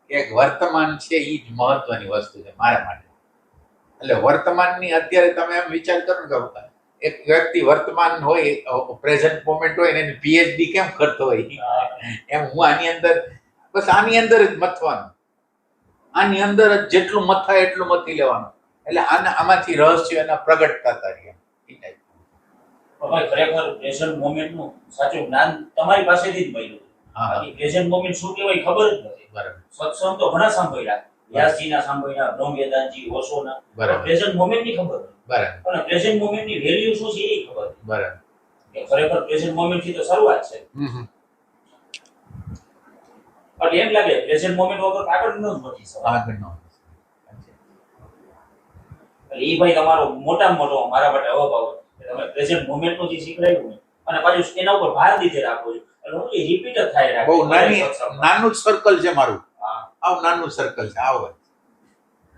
એક વર્તમાન છે એ જ મહત્વની વસ્તુ છે મારા માટે. એટલે વર્તમાનની અત્યારે તમે એમ વિચાર કરો કે એક વ્યક્તિ વર્તમાન હોય, પ્રેઝન્ટ મોમેન્ટ હોય ને એની પીએચડી કેમ કરતો હોય, એમ હું આની અંદર બસ આની અંદર જ મથવાનું, આની અંદર જ જેટલું મથાય એટલું મથી લેવાનું. એટલે આમાંથી રહસ્ય એના પ્રગટ થતા રહ્યા. ભાઈ ખરેખર પ્રેઝન્ટ મોમેન્ટનું સાચું જ્ઞાન તમારી પાસેથી જ મળ્યું. બાકી પ્રેઝન્ટ મોમેન્ટ શું કહેવાય ખબર જ નથી. બરાબર. સત્સંગ તો ઘણા સાંભળ્યા, વ્યાસજીના સાંભળ્યા, બ્રહ્મવેદાંતજી, ઓશોના. બરાબર. પ્રેઝન્ટ મોમેન્ટની ખબર નથી. બરાબર. પણ પ્રેઝન્ટ મોમેન્ટની વેલ્યુ શું છે એ ખબર નથી. બરાબર. કે ખરેખર પ્રેઝન્ટ મોમેન્ટથી તો શરૂઆત છે. એટલે એમ લાગે પ્રેઝન્ટ મોમેન્ટ વગર આગળ ન વધી શકે. આગળ ન એટલે એ ભાઈ તમારો મોટામાં મોટો મારા માટે અવભાવ છે. તમે પ્રેઝન્ટ મોમેન્ટનું જે શીખડાયું ને અને પાછું એના ઉપર ભાર દીધે રાખો છો એટલે હું રિપીટ જ થાય રાખો. બહુ નાનું જ સર્કલ છે મારું. આવ નાનું સર્કલ છે. આવ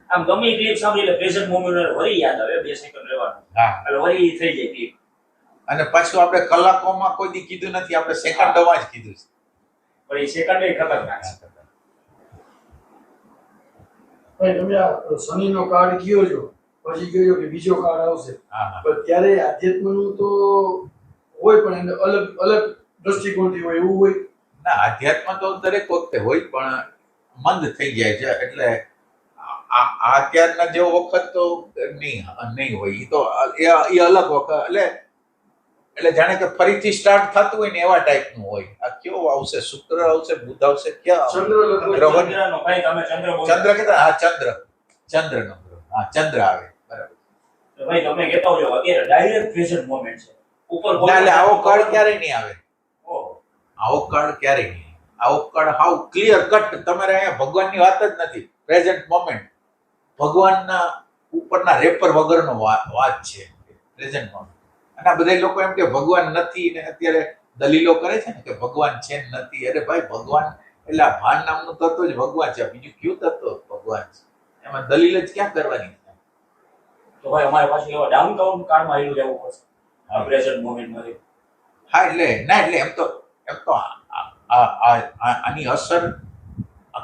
આમ ગમે ક્લિપ સાંભળી એટલે પ્રેઝન્ટ મોમેન્ટ વળી યાદ આવે. 2 સેકન્ડ રહેવાનું. એટલે વળી થઈ જાય ક્લિપ. અને પાછું આપણે કલાકોમાં કોઈ દી કીધું નથી, આપણે સેકન્ડોમાં જ કીધું છે. પણ એ સેકન્ડ એ ખતરનાક છે. ભાઈ તમે આ શનિનો કાર્ડ કયો છો, પછી કયો કે બીજો કાર્ડ આવશે, પણ ત્યારે આધ્યાત્મનું તો હોય પણ એને અલગ અલગ દ્રષ્ટિકોણથી હોય એવું હોય ના. આધ્યાત્મ તો દરેક વખતે હોય પણ મંદ થઈ જાય છે. એટલે અત્યારના જેવો વખત તો નહીં હોય. એ તો એ અલગ વખત એટલે જાણે કે ફરીથી સ્ટાર્ટ થતું હોય ને એવા ટાઈપનું હોય. આ કેવો આવશે? શુક્ર આવશે, બુધ આવશે, ક્યાં ચંદ્રનો ભાઈ તમે ચંદ્ર કહેતા? હા, ચંદ્રનો. હા, ચંદ્ર આવે. બરાબર. ભાઈ તમે કહેતા હોજો અત્યારે ડાયરેક્ટ પ્રેઝન્ટ મોમેન્ટ છે ઉપર. એટલે આવો કાર્ડ ક્યારેય નહીં આવે. આવો કાર્ડ ક્યારેય નહીં. આવો કાર્ડ હાવ ક્લિયર કટ. તમારે અહીંયા ભગવાનની વાત જ નથી. પ્રેઝન્ટ મોમેન્ટ ભગવાનના ઉપરના રેપર વગરનો વાત છે પ્રેઝન્ટ મોમેન્ટ. અને આ બધા લોકો એમ કે ભગવાન નથી ને અત્યારે દલીલો કરે છે ને કે ભગવાન છે ને નથી. અરે ભાઈ, ભગવાન એટલે આ ભાન નામનું તત્વ જ ભગવાન છે. બીજું કયું તત્વ ભગવાન છે? એમાં દલીલ જ ક્યાં કરવાની? તો ભાઈ અમારે પાછું એવા ડાઉનટાઉન કાર્ડમાં આવેલું જવું પડશે આ પ્રેઝન્ટ મોમેન્ટમાં. હા, એટલે એમ તો આની અસર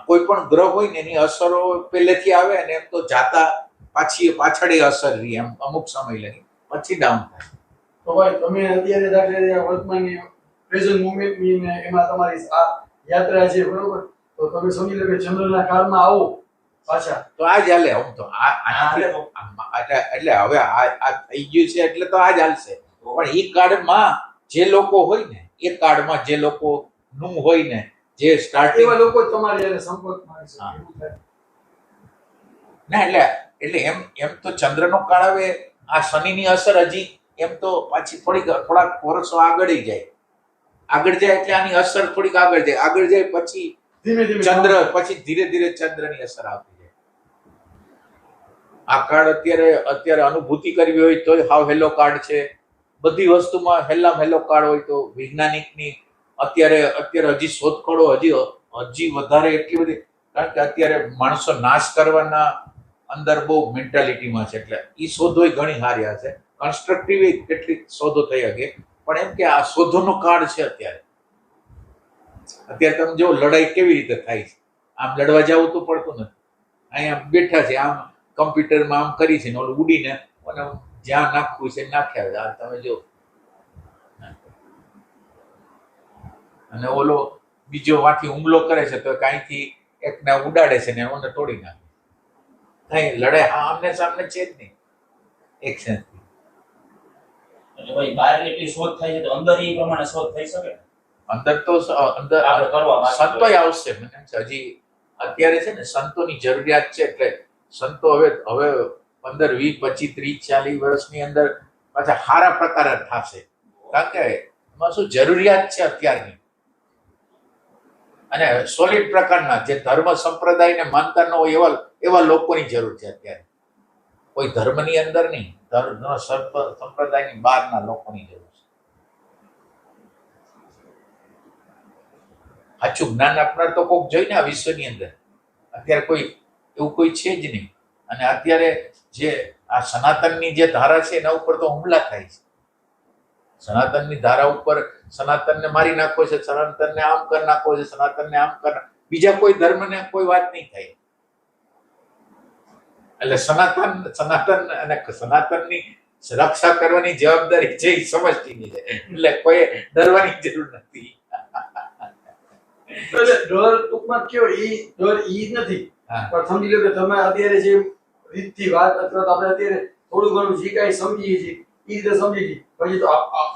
કોઈ પણ ગ્રહ હોય ને એની અસરો પહેલેથી આવે અને એમ તો જાતા પાછળ અસર રહી એમ અમુક સમય લઈ પછી ડાઉન થાય. તો ભાઈ તમે અત્યારે દાખલા વર્તમાનની પ્રેઝન્ટ મોમેન્ટની ને એમાં તમારી આ યાત્રા છે બરોબર, તો તમે સમજી લો કે ચંદ્રના કાળમાં આવો પાછા તો આ જ હાલે. આમ તો એટલે હવે આ થઈ ગયું છે એટલે તો આ જ હાલશે. પણ એ કાળમાં જે લોકો હોય ને, એ કાળમાં જે લોકો નું હોય ને, જે સ્ટાર્ટિંગ એવા લોકો તમારી યારે સંપર્કમાં આવે છે એવું થાય ના. એટલે એમ તો ચંદ્રનો કાળ આવે, આ શનિની અસર હજી એમ તો પાછી થોડાક વર્ષો આગળ જાય એટલે આની અસર થોડીક આગળ જાય પછી ધીમે ધીમે ચંદ્ર પછી ધીરે ધીરે ચંદ્રની અસર આવતી જાય. આ કાર્ડ અત્યારે અનુભૂતિ કરવી હોય તો હાવ હેલો કાર્ડ છે. બધી વસ્તુમાં હેલો કાર્ડ હોય તો વૈજ્ઞાનિકની અત્યારે હજી શોધખોળો હજી વધારે એટલી બધી, કારણ કે અત્યારે માણસો નાશ કરવાના અંદર બહુ મેન્ટાલિટીમાં છે. એટલે એ શોધો ઘણી સારી હશે. કન્સ્ટ્રક્ટિવ કેટલીક શોધો થઈ શકે, પણ એમ કે આ શોધોનો કાળ છે અત્યારે તમે જો લડાઈ કેવી રીતે થાય છે. આમ લડવા જવું તો પડતું નથી. અહીંયા બેઠા છે, આમ કમ્પ્યુટરમાં આમ કરી છે ને ઓલું ઉડીને અને જ્યાં નાખવું છે નાખ્યા. તમે જો અને ઓલો બીજો વાંથી હુમલો કરે છે તો કાંઈથી એકને ઉડાડે છે ને ઓને તોડી નાખે. કઈ લડાઈ આમને સામને છે જ નહીં એક સેન્સ. એટલે ભાઈ બહાર એટલી શોધ થાય છે તો અંદર એ પ્રમાણે શોધ થઈ શકે. અંદર આપણે કરવા સંતોય આવશે. મને એમ છે હજી અત્યારે છે ને સંતોની જરૂરિયાત છે. એટલે સંતો હવે 15, 20, 25, 30, 40 વર્ષની અંદર પાછા સારા પ્રકારે થશે. કારણ કે એમાં શું જરૂરિયાત છે અત્યારની, અને સોલિડ પ્રકારના જે ધર્મ સંપ્રદાયને માનતા ન હોય એવા લોકોની જરૂર છે અત્યારે. કોઈ ધર્મની અંદર નહીં, ધર્મ સંપ્રદાયની બહારના લોકોની જરૂર છે. સાચું જ્ઞાન આપનાર તો કોઈક જોઈને આ વિશ્વની અંદર અત્યારે એવું કોઈ છે જ નહીં. અને અત્યારે જે આ સનાતનની જે ધારા છે એના ઉપર તો હુમલા થાય છે. સનાતનની ધારા ઉપર સનાતનને મારી નાખો છે, સનાતનને આમ કરી નાખો છે, સનાતનને આમ કરી. બીજા કોઈ ધર્મને કોઈ વાત નહીં થાય. એટલે સનાતન અને સનાતનની રક્ષા કરવાની જવાબદારી છે એ સમજતીની છે, એટલે કોઈ ડરવાની જરૂર નથી. એટલે ડર ટૂંકમાં કયો ડર ઈ જ નથી, હા. પણ સમજી લો કે તમે અત્યારે જે રીતથી વાત અથવા તો આપણે અત્યારે થોડું ઘણું જે કાંઈ સમજીએ છીએ એ રીતે સમજી છીએ. પછી તો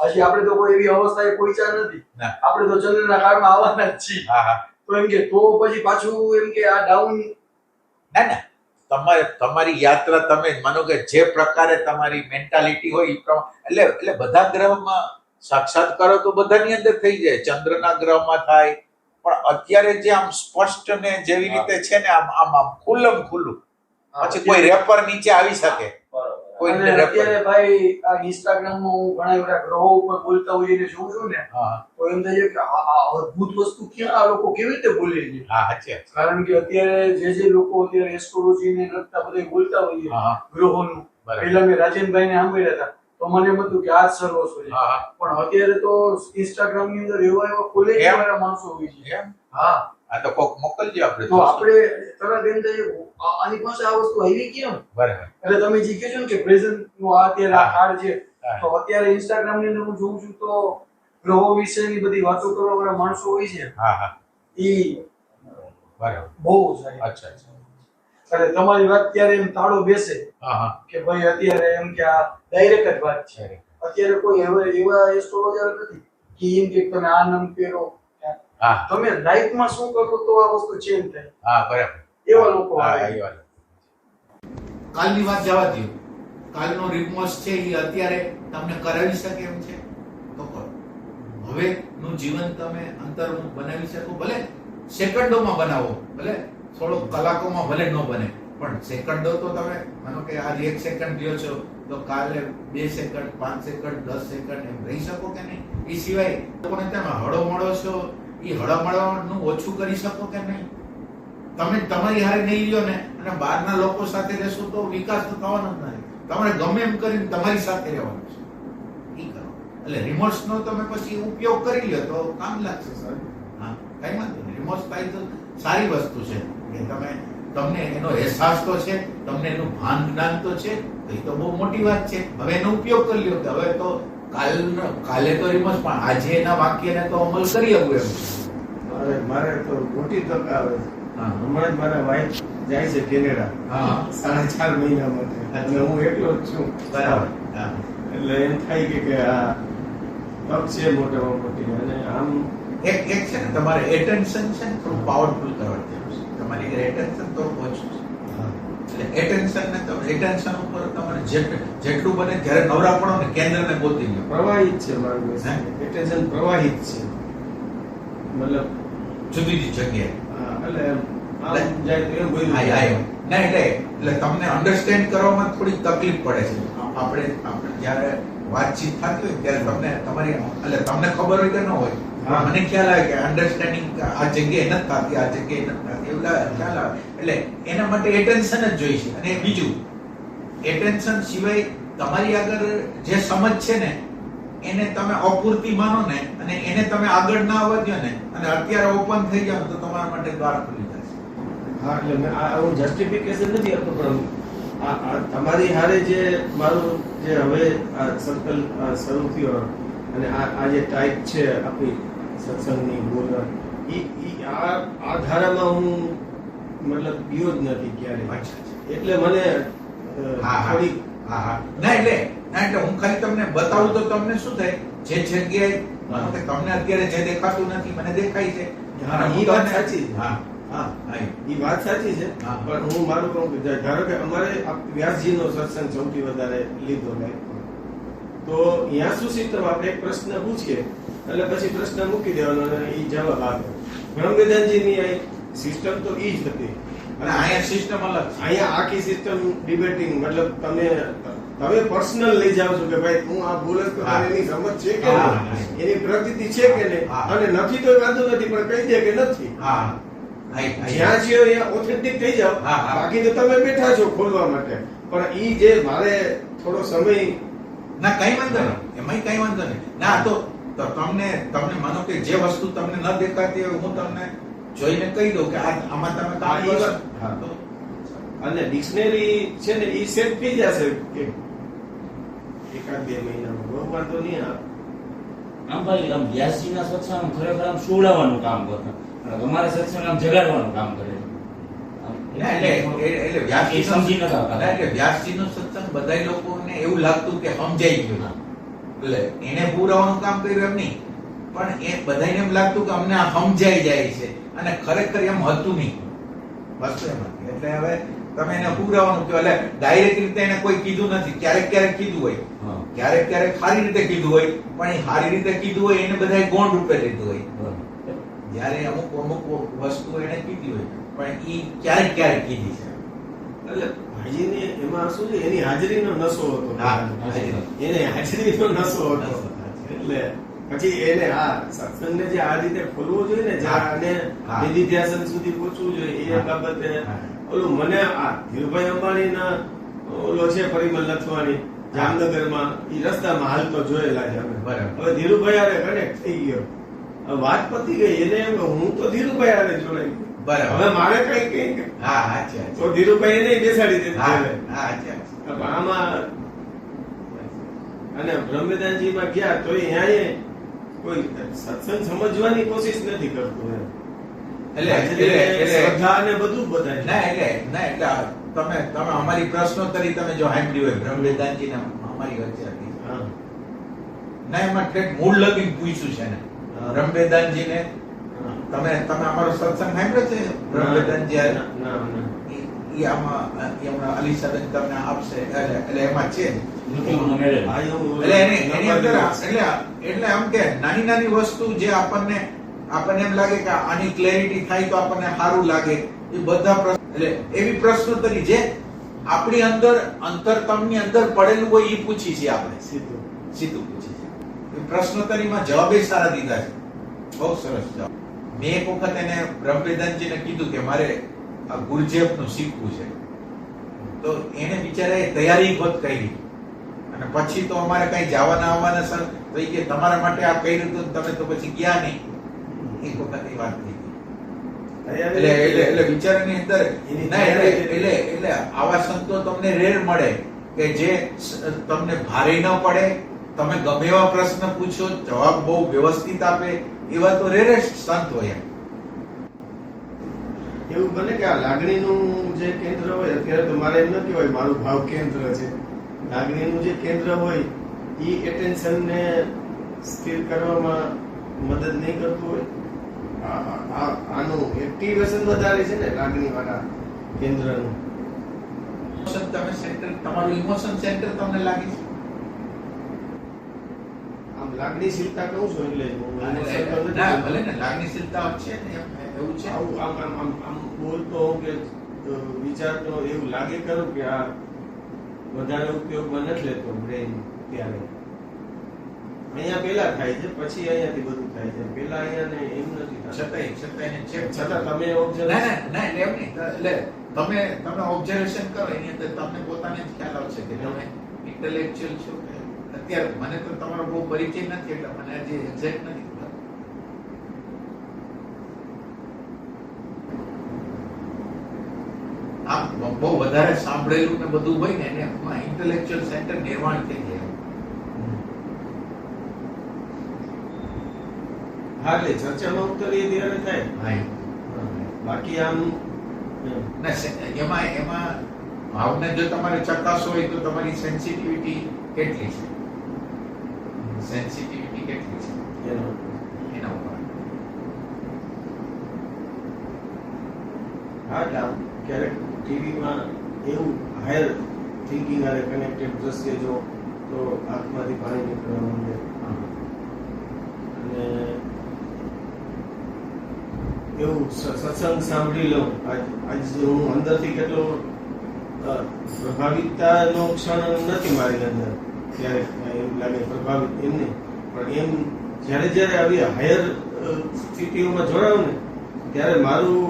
હજી આપણે તો કોઈ એવી અવસ્થાએ પહોંચ્યા નથી, ના. આપણે તો ચંદ્રના કાળમાં આવવાના જ છીએ. હા હા તો એમ કે તો પછી પાછું એમ કે આ ડાઉન ના તમારી યાત્રા તમે માનો કે જે પ્રકારે તમારી મેન્ટાલિટી હોય એ પ્રમાણે એટલે બધા ગ્રહમાં સાક્ષાત્કારો તો બધાની અંદર થઈ જાય, ચંદ્રના ગ્રહમાં થાય, પણ અત્યારે જે આમ સ્પષ્ટ ને જેવી રીતે છે ને આમ ખુલ્લમ ખુલ્લું, પછી કોઈ રેપર નીચે આવી શકે, કોઈ અને રેપર. અત્યારે ભાઈ આ ઇન્સ્ટાગ્રામમાં હું ઘણા બધા ગ્રહો ઉપર બોલતા હોય એને જોઉં છું ને, હા તો એમ થાય છે કે આ અદ્ભુત વસ્તુ ક્યાં આ લોકો કેવી રીતે બોલે છે. હા સાચી વાત. કારણ કે અત્યારે જે લોકો અત્યારે એસ્ટ્રોલોજી ને લગતા બધા બોલતા હોઈએ હા હા ગ્રહોનું, બરાબર. પહેલા મેં રાજેનભાઈ ને સાંભળ્યા હતા તો મને એમ હતું કે આ જ સર્વસ્વ છે, હા હા પણ અત્યારે તો ઇન્સ્ટાગ્રામ ની અંદર એવા કોલેજ એમ? વાળા માણસો હોય છે. એમ હા, આ તો કોક મોકલજો આપણે તો આપણે તરત એમ થાય આની પાસે આ વસ્તુ આવી કેમ. બરાબર. એટલે તમે જે કહો છો ને કે પ્રેઝન્ટ નો આ અત્યારે આ હા. કાળ છે, હા. તો અત્યારે ઇન્સ્ટાગ્રામ ની અંદર હું જોઉં છું તો ગ્રહો વિશેની બધી વાતો કરવા વાળા માણસો હોય છે, હા હા ઈ બરાબર. બહુ સારી. અચ્છા અચ્છા. એટલે તમારી વાત ત્યારે એમ તાળો બેસે હા હા કે ભાઈ અત્યારે એમ કે આ ડાયરેક્ટ જ વાત છે. છે. અત્યારે કોઈ એવા એસ્ટ્રોલોજર નથી કે એમ કે તમે આ નામ પહેરો, હા તમે લાઈફમાં શું કરો તો આ વસ્તુ ચેન્જ થાય, હા બરાબર. એવા લોકો હા આવે. એવા લોકો. કાલની વાત જવા દો, કાલનો રિમોસ છે એ અત્યારે તમને કરાવી શકે એમ છે તો કરો. હવેનું જીવન તમે અંતર્મુખ બનાવી શકો, ભલે સેકન્ડોમાં બનાવો, ભલે થોડો કલાકોમાં ભલે ન બને, પણ સેકન્ડો તો તમે માનો કે આજે 1 સેકન્ડ રહ્યો છો તો કાલે 2 સેકન્ડ 5 સેકન્ડ 10 સેકન્ડ એમ રહી શકો કે નહીં. એ સિવાય લોકોને તમે હળોમળો છો એ હળોમળોનું ઓછું કરી શકો કે નહીં. તમે તમારી હારે નહીં લ્યો ને અને બહારના લોકો સાથે રહેશો તો વિકાસ તો થવાનો જ નથી. તમારે ગમે એમ કરીને તમારી સાથે રહેવાનું છે, ઈ કરો. એટલે રિમોટ્સનો તમે પછી ઉપયોગ કરી લ્યો તો કામ લાગશે સર. હા કઈ વાંધો નહીં, રિમોટ્સ થાય તો સારી વસ્તુ છે કે તમને એનો અહેસાસ તો છે, તમને એનું ભાન જ્ઞાન તો છે, તો એ તો બહુ મોટી વાત છે. હવે એનો ઉપયોગ કરી લ્યો કે હવે તો કાલે તો રિમોટ્સ, પણ આજે એના વાક્યને તો અમલ કરી શકું એમ. મારે તો મોટી તક આવે છે. હા હમણાં જ મારા વાઈફ જાય છે કેનેડા હા 4.5 મહિના માટે, અને હું એકલો જ છું. બરાબર. હા એટલે એમ થાય કે આ તક છે મોટામાં મોટી. અને આમ એક છે ને તમારે એટેન્શન છે ને થોડું પાવરફુલ કરવાની જરૂર છે. તમારી એટેન્શન તો ઓછું છે, એટલે એટેન્શન ઉપર તમારે જેટલું બને જ્યારે નવરા પડો ને કેન્દ્રને ગોતી લો. પ્રવાહિત છે મારું એટેન્શન, પ્રવાહિત છે. મતલબ જુદી જુદી જગ્યાએ એટલે આમ જાય તો એમ બધું હા ના એટલે તમને અન્ડરસ્ટેન્ડ કરવામાં થોડી તકલીફ પડે છે. આપણે જ્યારે વાતચીત થતી હોય ત્યારે તમને તમારી એટલે તમને ખબર હોય કે ન હોય, હા. મને ખ્યાલ આવે કે અન્ડરસ્ટેન્ડિંગ આ જગ્યાએ નથી થતી, આ જગ્યાએ નથી થતી, એવું ખ્યાલ આવે. એટલે એના માટે એટેન્શન જ જોઈશે. અને બીજું, એટેન્શન સિવાય તમારી આગળ જે સમજ છે ને એને તમે અપૂરતી માનો ને અને એને તમે આગળ ના વધ્યો ને અને અત્યારે ઓપન થઈ જાવ તો તમારા માટે દ્વાર ખુલી જશે. હા એટલે મેં હું જસ્ટિફિકેશન નથી આપતો, પણ આ તમારી હારે જે મારું જે હવે આ સર્કલ શરૂ થયો અને આ જે ટાઈપ છે આપણી સત્સંગની બોલવા, આ ધારામાં હું મતલબ ગયો જ નથી ક્યારેય. એટલે મને થોડી ના એટલે હું ખાલી તમને બતાવું તો તમને શું થાય, જે જગ્યાએ માનો કે તમને અત્યારે જે દેખાતું નથી મને દેખાય છે. હા, ઈ વાત સાચી છે. હા હા એ વાત સાચી છે, હા. પણ હું મારું કહું કે ધારો કે અમારે વ્યાસજીનો સત્સંગ સૌથી વધારે લીધો લાગ્યો, તો અહીંયા શું સિસ્ટમ, આપણે એક પ્રશ્ન પૂછીએ એટલે પછી પ્રશ્ન મૂકી દેવાનો અને એ જવાબ આપે. બ્રહ્મવેદાંતજીની આ સિસ્ટમ તો એ જ હતી. અને અહીંયા સિસ્ટમ અલગ છે. અહીંયા આખી સિસ્ટમ ડિબેટિંગ, મતલબ તમે પર્સનલ લઈ જાઓ છો કે ભાઈ હું આ બોલસ તો હા. એની સમજ છે કે હા, નહીં, હા. એની પ્રકૃતિ છે કે નહીં, હા. અને નથી તો વાંધો નથી, પણ કહી દે કે નથી. હા જ્યાં છે ત્યાં ઓથેન્ટિક થઈ જાઓ. હા, હા. બાકી તો તમે બેઠા છો ખોલવા માટે, પણ ઈ જે મારે થોડો સમય ના કઈ વાંધો નહીં, એમાંય કઈ વાંધો નહીં. ના તો તમને માનો કે જે વસ્તુ તમને ન દેખાતી હોય હું તમને જોઈને કહી દો કે આમાં તમે કામ હા, એ કરો. વાત. હા. તો અને ડિક્શનરી છે ને એ સેટ થઈ જશે કે એકાદ 2 મહિનામાં બહુ વાંધો નહીં આવે. આમ ભાઈ આમ વ્યાસજીના સત્સંગ ખરેખર આમ સુવડાવવાનું કામ કરતા અને તમારા સત્સંગ આમ જગાડવાનું કામ કરે છે. ના, એટલે વ્યાસજી એ સમજી નતા આવતા. એટલે વ્યાસજીનો સત્સંગ બધા લોકોને એવું લાગતું કે સમજાઈ ગયું. એટલે એને પુરાવાનું કામ કર્યું એમ નહીં, પણ એ બધાને એમ લાગતું કે અમને આ સમજાઈ જાય છે, અને ખરેખર એમ હતું નહીં. વસ્તુ એમ હતી. એટલે હવે તમે એને પુરાવાનું કહો, એટલે ડાયરેક્ટ રીતે એને કોઈ કીધું નથી. ક્યારેક ક્યારેક કીધું હોય, હા. ક્યારેક ક્યારેક સારી રીતે કીધું હોય, પણ એ સારી રીતે કીધું હોય એને બધાએ ગૌણ રૂપે લીધું હોય. જ્યારે અમુક અમુક વસ્તુ એને કીધી હોય, પણ એ ક્યારેક ક્યારેક કીધી છે. એટલે ભાઈજીને એમાં શું છે, એની હાજરીનો નશો હતો. હા, એને હાજરીનો નશો હતો. એટલે પછી એને આ સત્સંગને જે આ રીતે ખોલવો જોઈએ ને, જ્યાં અને હા. નિધિધ્યાસન સુધી પહોંચવું જોઈએ, એ હા. બાબતે હા. ઓલું મને આ ધીરુભાઈ અંબાણીના ઓલો છે પરિમલ લથવાની જામનગરમાં, ઈ રસ્તામાં હાલતો જોયેલા છે અમે. બરાબર. હવે ધીરુભાઈ હારે કનેક્ટ થઈ ગયો. હવે વાત પતી ગઈ. એને એમ કે હું તો ધીરુભાઈ હારે જોડાઈ ગયો. બરાબર. હવે મારે કઈ હા, અચ્છા, તો ધીરુભાઈ એને બેસાડી દીધી. હા, હવે હા, અચ્છા. આમાં અને બ્રહ્મદાનજીમાં ગયા તો અહીંયા કોઈ સત્સંગ સમજવાની કોશિશ નથી કરતું એમ. શ્રદ્ધા અને બધું જ બતાવે. ના, એટલે તમે અમારી પ્રશ્નોત્તરી તમે જો સાંભળી હોય, બ્રહ્મવેદાંતજી ને અમારી વચ્ચે હતી. હા. ના, એમાં ઠેઠ મૂળ લગીન પૂછ્યું છે ને હા. બ્રહ્મવેદાંતજી ને, હા. તમે અમારો સત્સંગ સાંભળ્યો છે બ્રહ્મવેદાંતજી? ના, ના, ના. ઈ આમાં હમણાં અલીસાબેન તમને આપશે, એટલે એમાં છે. યુટ્યુબમાં મેળવેલું. આ એવું એટલે એની અંદર એટલે આમ કે નાની નાની વસ્તુ જે આપણને એમ લાગે કે આની ક્લેરિટી થાય તો આપણને સારું લાગે, એ બધા પ્રશ્ન, એટલે એવી પ્રશ્નોત્તરી જે આપણી અંદર અંતરતમની અંદર પડેલું હોય એ પૂછી છે આપણે, સીધું. સીધું પૂછી છે. એ પ્રશ્નોત્તરીમાં જવાબ એ સારા દીધા છે, બહુ સરસ જવાબ. મેં એક વખત એને બ્રહ્મવેદાંતજીને કીધું કે મારે આ ગુરજેપનું શીખવું છે, તો એને બિચારાએ તૈયારી ખોદ કરી, અને પછી તો અમારે કઈ જવાના આવવાના સર તો ઈ કે તમારા માટે આ કર્યું હતું તમે તો પછી ગયા નહીં. એક વખત એ વાત થઈ ગઈ. એટલે વિચારની અંદર ના, એટલે આવા સંતો તમને રેર મળે કે જે તમને ભારે ન પડે, તમે ગમે એવા પ્રશ્ન પૂછો જવાબ બહુ વ્યવસ્થિત આપે, એવા તો રેરેસ્ટ સંત હોય. એવું બને કે આ લાગણીનું જે કેન્દ્ર હોય, અત્યારે તો મારે એમ ન કહેવાય મારું ભાવ કેન્દ્ર છે. લાગણીનું જે કેન્દ્ર હોય એ એટેન્શનને સ્થિર કરવામાં મદદ નહીં કરતું હોય. આનું એક્ટિવેશન વધારે છે ને લાગણી વાળા કેન્દ્રનું. તમે સેન્ટર, તમારું ઇમોશન સેન્ટર તમને લાગે છે? આમ લાગણીશીલતા કહું છું એટલે હું emotion તો નથી ના, કહેતો. ભલે ને લાગણીશીલતા છે ને, એવું છે. આવું આમ બોલતો હોઉં કે વિચારતો એવું લાગે કરું કે આ વધારે ઉપયોગમાં નથી લેતો બ્રેન. ત્યારે અહીંયા પેલા થાય છે, પછી અહીંયાથી બધું થાય છે. પેલા અહીંયા ને એમ નથી થતું. છતાંય છે. છતાં તમે ના, observation- ના, એટલે એમ નહીં. એટલે તમે ઓબ્ઝર્વેશન કરો, એની અંદર તમને પોતાને જ ખ્યાલ આવશે કે તમે ઇન્ટેલેક્ચ્યુઅલ છો કે અત્યારે. મને તો તમારો બહુ પરિચય નથી, એટલે મને હજી એક્ઝેક્ટ નથી ખબર. આમ બહુ વધારે સાંભળેલું ને બધું હોય ને એને ઇન્ટેલેક્ચ્યુઅલ સેન્ટર નિર્માણ થઈ જાય. હા, એટલે ચર્ચામાં ઉતરીએ ત્યારે થાય. હા. બાકી આમ ના, એમાં ભાવને જો તમારે ચકાસવો હોય તો તમારી સેન્સિટિવિટી કેટલી છે, સેન્સિટિવિટી કેટલી છે એનો એના ઉપર. હા, એટલે આમ ક્યારેક ટીવીમાં એવું હાયર થિંકિંગ અને કનેક્ટેડ દ્રશ્ય જો તો આંખમાંથી પાણી નીકળવા માંડે. અને એવું સત્સંગ સાંભળી લઉં આજ હું અંદરથી કેટલો પ્રભાવિતતાનો ક્ષણ નથી મારી અંદર. ક્યારેક એમ લાગે પ્રભાવિત એમ નહીં, પણ એમ જ્યારે આવી હાયર સ્થિતિઓમાં જોડાવું ને ત્યારે મારું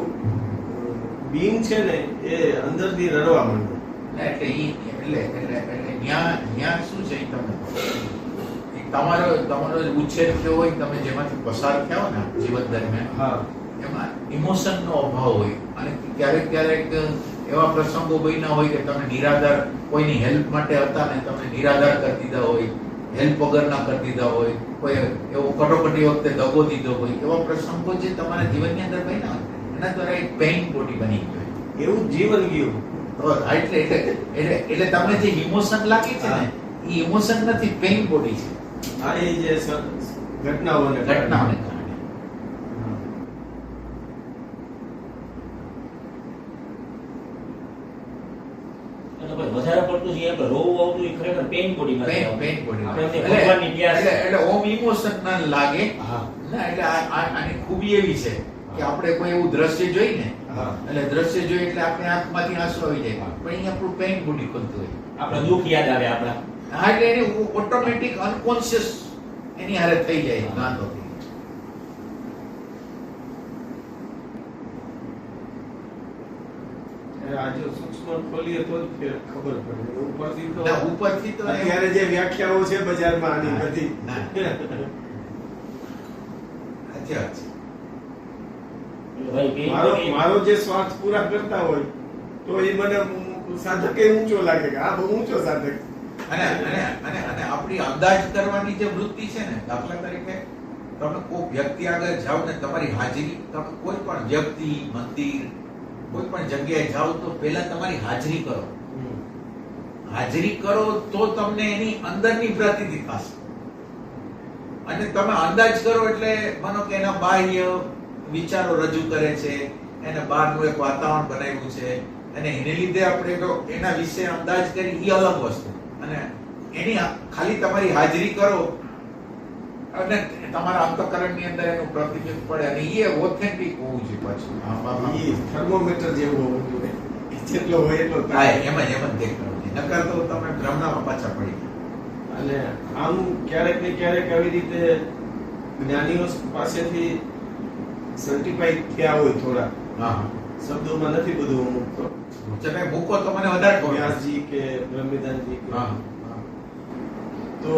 બીંગ છે ને એ અંદરથી રડવા માંડે. એટલે ન્યા શું છે ઈ તમને તમારો ઉછેર થયો હોય, તમે જેમાંથી પસાર થયા હો ને જીવન દરમિયાન, હા, એમાં ઇમોશનનો અભાવ હોય અને ક્યારેક એવા પ્રસંગો બન્યા હોય કે તમે નિરાધાર કોઈની હેલ્પ માટે હતા ને તમે નિરાધાર કરી દીધા હોય, હેલ્પ વગરના કરી દીધા હોય, કોઈ એવો કટોકટી વખતે દગો દીધો હોય, એવા પ્રસંગો જે તમારા જીવનની અંદર બન્યા હોય એના દ્વારા એક પેઇન બોડી બની ગયો એવું જીવન ગયું. એટલે તમને જે ઇમોશન લાગે છે ને એ ઇમોશન નથી, પેઇન બોડી છે. આ એ જે ઘટનાઓને ઘટનાઓને કારણે અને પછી વધારે પડતું જે આપણે રોવું આવતું એ ખરેખર પેઇન બોડીમાં પેઇન બોડી આપણે એમને ભગવાનની પ્યાસ એટલે ઓમ ઇમોશન ના લાગે હા ના. એટલે આની ખૂબી એવી છે કે આપણે કોઈ એવું દ્રશ્ય જોઈ ને હા એટલે દ્રશ્ય જોઈ એટલે આપણે આંખમાંથી આંસુ આવી જાય, પણ અહીંયા આપણું પેઇન બોડી ખુલતું હોય. આપણે દુઃખ યાદ આવે આપણા. હા, એટલે એને ઓટોમેટિક અનકોન્શિયસ એની હારે થઈ જાય ગાંધોથી. આજે સૂક્ષ્મ ખોલીએ તો જ ખબર પડે. ઉપરથી તો ના, ઉપરથી તો અત્યારે જે વ્યાખ્યાઓ છે બજારમાં આની ના, બધી ના. સાચી વાત છે. એટલે ભાઈ pain મારો body- મારો જે સ્વાર્થ પૂરા કરતા હોય તો એ મને સાધક એ ઊંચો લાગે કે આ બહુ ઊંચો સાધક. અને અને અને અને આપણી અંદાજ કરવાની જે વૃત્તિ છે ને, દાખલા તરીકે તમે કોઈ વ્યક્તિ આગળ જાઓ ને તમારી હાજરી, તમે કોઈ પણ વ્યક્તિ, મંદિર, કોઈ પણ જગ્યાએ જાઓ તો પહેલા તમારી હાજરી કરો. હાજરી કરો તો તમને એની અંદરની પ્રતીતિ થશે. અને તમે અંદાજ કરો એટલે માનો કે એના બાહ્ય વિચારો રજૂ કરે છે, એને બહારનું એક વાતાવરણ બનાવ્યું છે અને એને લીધે આપણે તો એના વિશે અંદાજ કરી, એ અલગ વસ્તુ. અને એની ખાલી તમારી હાજરી કરો અને તમારા અંતઃકરણની અંદર એનું પ્રતિબિંબ પડે અને એ ઓથેન્ટિક હોવું જોઈએ. પાછું એ થર્મોમીટર જેવું હોવું જોઈએ. જેટલો હોય એટલો હા, એમ જ દેખાડવું છે. નકર તો તમે ભ્રમણામાં પાછા પડી ગયા. અને આમ ક્યારેક ને ક્યારેક આવી રીતે જ્ઞાનીઓ પાસેથી સર્ટિફાઈડ થયા હોય થોડા, હા, શબ્દોમાં નથી બધું અમુક તો તમે મૂકો તો મને વધારે ખબર. વ્યાસજી કે બ્રહ્મદાનજી કે હા, તો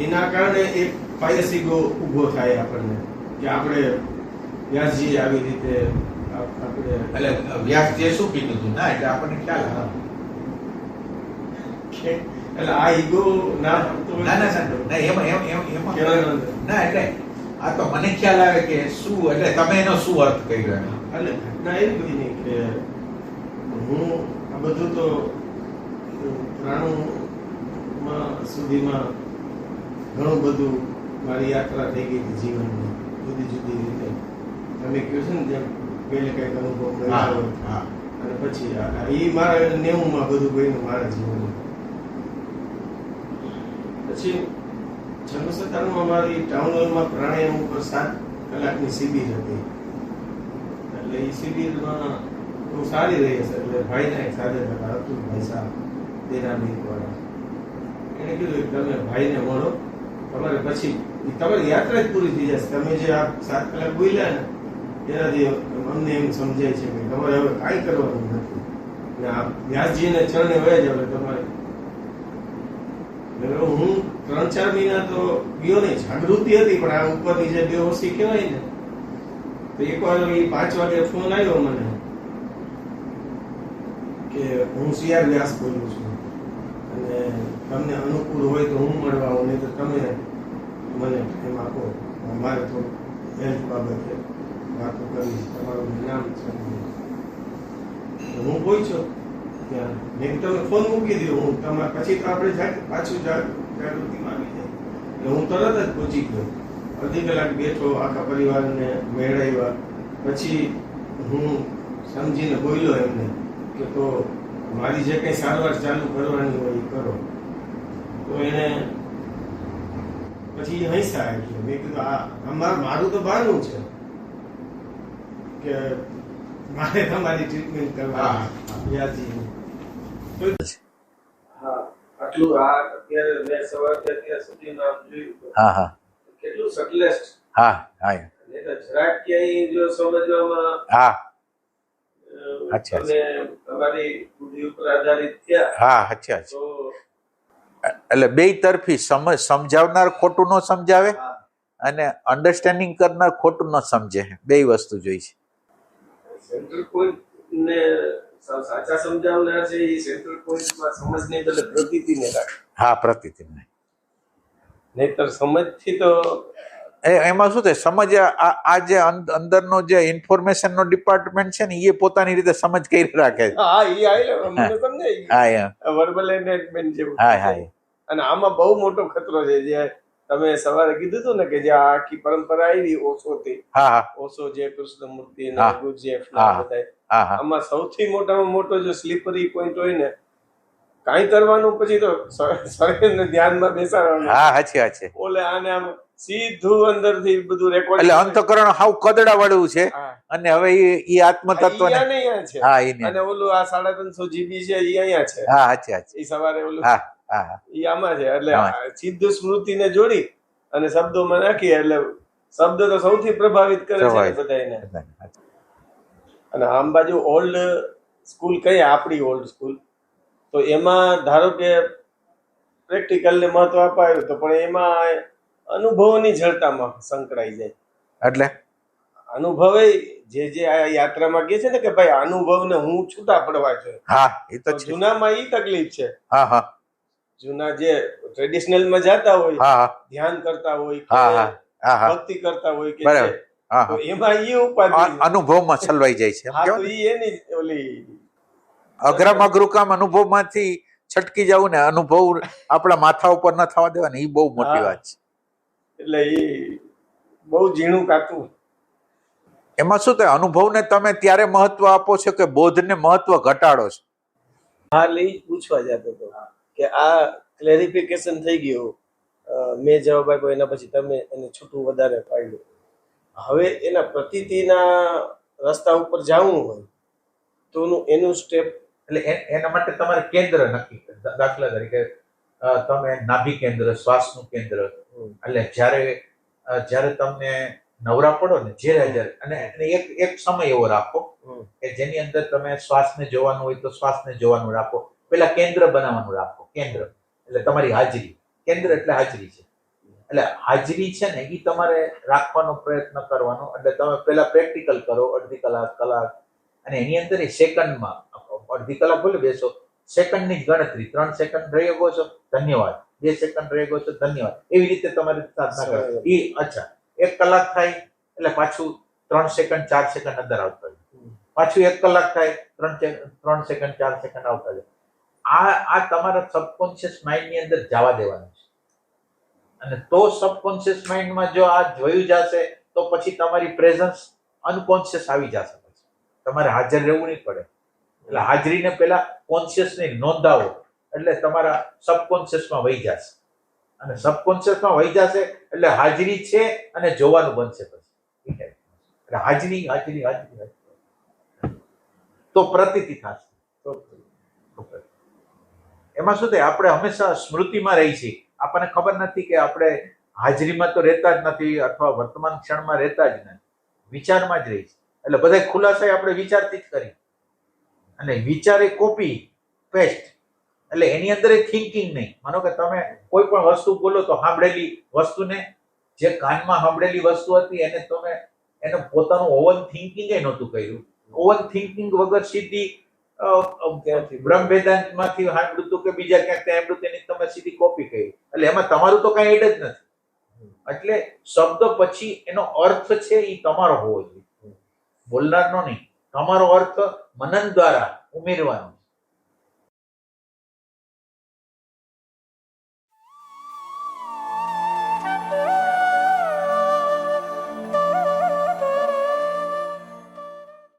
એના કારણે એક પાયસ ઈગો ઊભો થાય આપણને કે આપણે વ્યાસજી આવી રીતે આપણે એટલે વ્યાસજીએ શું કીધું હતું ના, એટલે આપણને ખ્યાલ આવે. એટલે આ ઈગો ના ના ના ના, એમાં કેવાનો ના, એટલે આ તો મને ખ્યાલ આવે કે શું, એટલે તમે એનો શું અર્થ કર્યો એનો? એટલે ના એવું બધી નહીં કે હું આ બધું તો પ્રાણોમાં સુધીમાં ઘણું બધું મારી યાત્રા થઈ ગઈ હતી જીવનની, જુદી જુદી રીતે. તમે કહ્યું છે ને જેમ પહેલે કંઈક અનુભવ કર્યો હા, હોય હા. અને પછી એ મારા 90માં બધું બન્યું મારા જીવનમાં. પછી 96 મારી ટાઉન હોલમાં પ્રાણાયામ ઉપર 7 કલાકની શિબિર હતી. એટલે એ શિબિરમાં બહુ સારી રહી હશે. એટલે ભાઈના એક સાથે હતા, અતુલભાઈ સાહેબ દેનાબીન વાળા. એણે કીધું કે તમે ભાઈને મળો, તમારે પછી તમારી યાત્રા જ પૂરી થઈ જશે. તમે જે આ 7 કલાક બોલ્યા ને એનાથી અમને એમ સમજાય છે કે તમારે હવે કાંઈ કરવાનું નથી ને આ વ્યાસજીને ચરણે વયા જાવ એટલે તમારે. હું 3-4 મહિના તો ગયો નહીં, જાગૃતિ હતી પણ આ ઉપરની જે બેહોશી કહેવાય ને, તો એકવાર 5 વાગે ફોન આવ્યો મને કે હું CR વ્યાસ બોલું છું અને તમને અનુકૂળ હોય તો હું મળવા આવું, નહીં તો તમે મને એમ આપો, મારે થોડું હેલ્થ બાબતે વાતો કરવી, તમારું નામ છે. હું પૂછ્યો ત્યાં, મેં તમે ફોન મૂકી દો, હું તમારે પછી તો આપણે પાછું જાગૃતિમાં આવી જાય. એટલે હું તરત જ પહોંચી ગયો, અડધી કલાક બેઠો, આખા પરિવારને મેળવ્યા. પછી હું સમજીને બોલ્યો એમને કે તો મારી જે કંઈ સારવાર ચાલુ કરવાની હોય એ કરો. તો એને પછી હૈસા. એટલે મેં કીધું આ મારું તો બહારનું છે કે મારે તમારી ટ્રીટમેન્ટ કરવાની વ્યાસજી. હા, આટલું આ અત્યારે મેં સવારથી અત્યાર સુધીમાં આમ જોયું હા હા કેટલું સટલેસ્ટ. હા હા નહીં તો જરાક ક્યાંય જો સમજવામાં હા અચ્છા. તમે તમારી બુદ્ધિ ઉપર આધારિત થયા હા અચ્છા. તો એટલે બે તરફી સમજાવનાર ખોટું ન સમજાવે હા, અને અન્ડરસ્ટેન્ડિંગ કરનાર ખોટું ન સમજે. બે વસ્તુ જોઈ છે. સેન્ટ્રલ પોઈન્ટ ને સાચા સમજાવનાર છે એ સેન્ટ્રલ પોઈન્ટમાં સમજને બદલે પ્રતીતિને રાખે. હા, પ્રતિથી નહીતર સમજથી તો એમાં શું થાય, સમજ આ જે અંદરનો જે ઇન્ફોર્મેશનનો ડિપાર્ટમેન્ટ છે ને એ પોતાની રીતે સમજ કરી રાખે છે. હા એ આવેલો મને સમજાય હા યા વર્બલ એન્ટેનમેન્ટ જેવું હા હા અને આમાં બહુ મોટો ખતરો છે જે તમે સવારે કીધું હતું ને કે જે આ આખી પરંપરા આવી ઓશોથી હા હા ઓશો જે કૃષ્ણમૂર્તિ હા. ને ગુરજેફ ને હા. બધા હા હા આમાં સૌથી મોટામાં મોટો જો સ્લીપરી પોઈન્ટ હોય ને કાંઈ કરવાનું પછી તો શરીરને ધ્યાનમાં બેસાડવાનું હા સાચી વાત છે. ઓલે આને આમ સીધું અંદરથી બધું રેકોર્ડ એટલે અંતઃકરણ હાવ કદડા વાળું છે અને હવે એ આત્મતત્વ ને છે હા એ અને ઓલું આ 350 GB છે એ અહીંયા છે હા સાચી વાત છે. એ સવારે ઓલું હા હા હા એ આમાં છે એટલે હા. સીધું સ્મૃતિને જોડી અને શબ્દોમાં નાખી એટલે શબ્દ તો સૌથી પ્રભાવિત કરે છે ને બધાને. અને આમ બાજુ ઓલ્ડ સ્કૂલ કઈ આપણી ઓલ્ડ સ્કૂલ તો એમાં ધારો કે પ્રેક્ટિકલને મહત્વ અપાયું તો પણ એમાં અનુભવોની જડતામાં સંકળાઈ જાય. એટલે અનુભવે જે આ યાત્રામાં કહે છે ને કે ભાઈ અનુભવને હું છૂટા પડવા છે. હા એ તો તો છે. જૂનામાં ઈ તકલીફ છે. હા હા જૂના જે ટ્રેડિશનલમાં જતા હોય હા હા ધ્યાન કરતા હોય હા કે હા હા હા ભક્તિ કરતા હોય કે બરાબર. જે, હા તો હા એમાં ઈ ઉપાધિ છે. અનુભવમાં છલવાઈ જાય છે. એમ હા તો કહેવાય ને. ઈ એની ઓલી અઘરામાં અઘરું કામ અનુભવમાંથી છટકી જવું ને અનુભવ આપણા માથા ઉપર ન થવા દેવા ને એ બહુ મોટી હા. વાત છે. એટલે ઈ બહુ ઝીણું કાતું. એમાં શું થાય, અનુભવને તમે ત્યારે મહત્વ આપો છો કે બોધને મહત્વ ઘટાડો છો. હા લઈ પૂછવા જતો હતો કે આ ક્લેરિફિકેશન થઈ ગયું મેં જવાબ આપ્યો એના પછી તમે એને છૂટું વધારે પાડ્યું. હવે એના પ્રતીતિના રસ્તા ઉપર જવું હોય તો એનું સ્ટેપ એટલે એના માટે તમારે કેન્દ્ર નક્કી કરે. દાખલા તરીકે તમે નાભી કેન્દ્ર, શ્વાસનું કેન્દ્ર, એટલે જ્યારે તમને નવરા પડો ને જ્યારે અને એક સમય એવો રાખો કે જેની અંદર તમે શ્વાસને જોવાનું હોય તો શ્વાસને જોવાનું રાખો. પેલા કેન્દ્ર બનાવવાનું રાખો. કેન્દ્ર એટલે તમારી હાજરી. કેન્દ્ર એટલે હાજરી છે. એટલે હાજરી છે ને એ તમારે રાખવાનો પ્રયત્ન કરવાનો. એટલે તમે પેલા પ્રેક્ટિકલ કરો અડધી કલાક અને એની અંદર એ સેકન્ડમાં અડધી કલાક બોલે બેસો, સેકન્ડની જ ગણતરી. 3 સેકન્ડ રહી ગયો છો ધન્યવાદ, 2 સેકન્ડ રહી ગયો છો ધન્યવાદ. એવી રીતે તમારે સાધના કરો. એ અચ્છા 1 કલાક થાય એટલે પાછું 3 સેકન્ડ 4 સેકન્ડ અંદર આવતા જાય. પાછું 1 કલાક થાય 3 સેકન્ડ 4 સેકન્ડ આવતા જાય. આ તમારા સબકોન્શિયસ માઇન્ડની અંદર જવા દેવાનું છે. અને તો સબકોન્શિયસ માઇન્ડમાં જો આ જોયું જશે તો પછી તમારી પ્રેઝન્સ અનકોન્શિયસ આવી જશે. પછી તમારે હાજર રહેવું નહીં પડે. એટલે હાજરીને પેલા કોન્શિયસને નોંધાવો એટલે તમારા સબકોન્શિયસમાં વહી જશે. અને સબકોન્શિયસમાં વહી જશે એટલે હાજરી છે અને જોવાનું બનશે. પછી એટલે હાજરી તો પ્રતીતિ થશે. એમાં શું થાય, આપણે હંમેશા સ્મૃતિમાં રહી છીએ. આપણને ખબર નથી કે આપણે હાજરીમાં તો રહેતા જ નથી અથવા વર્તમાન ક્ષણમાં રહેતા જ નથી, વિચારમાં જ રહી છે. એટલે બધા ખુલાસા આપણે વિચારથી જ કરી. અને વિચાર એ કોપી પેસ્ટ એટલે એની અંદર એ થિંકિંગ નહીં. માનો કે તમે કોઈ પણ વસ્તુ બોલો તો સાંભળેલી વસ્તુને, જે કાનમાં સાંભળેલી વસ્તુ હતી એને તમે એને પોતાનું ઓવન થિંકિંગ એ નહોતું કર્યું. ઓવન થિંકિંગ વગર સીધી બ્રહ્મ વેદાંત માંથી સાંભળ્યું હતું કે બીજા ક્યાંક સાંભળ્યું તેની તમે સીધી કોપી કરી. એટલે એમાં તમારું તો કઈ એડ જ નથી. એટલે શબ્દ પછી એનો અર્થ છે એ તમારો હોવો જોઈએ, બોલનારનો નહીં. તમારો અર્થ મનન દ્વારા ઉમેરવાનો.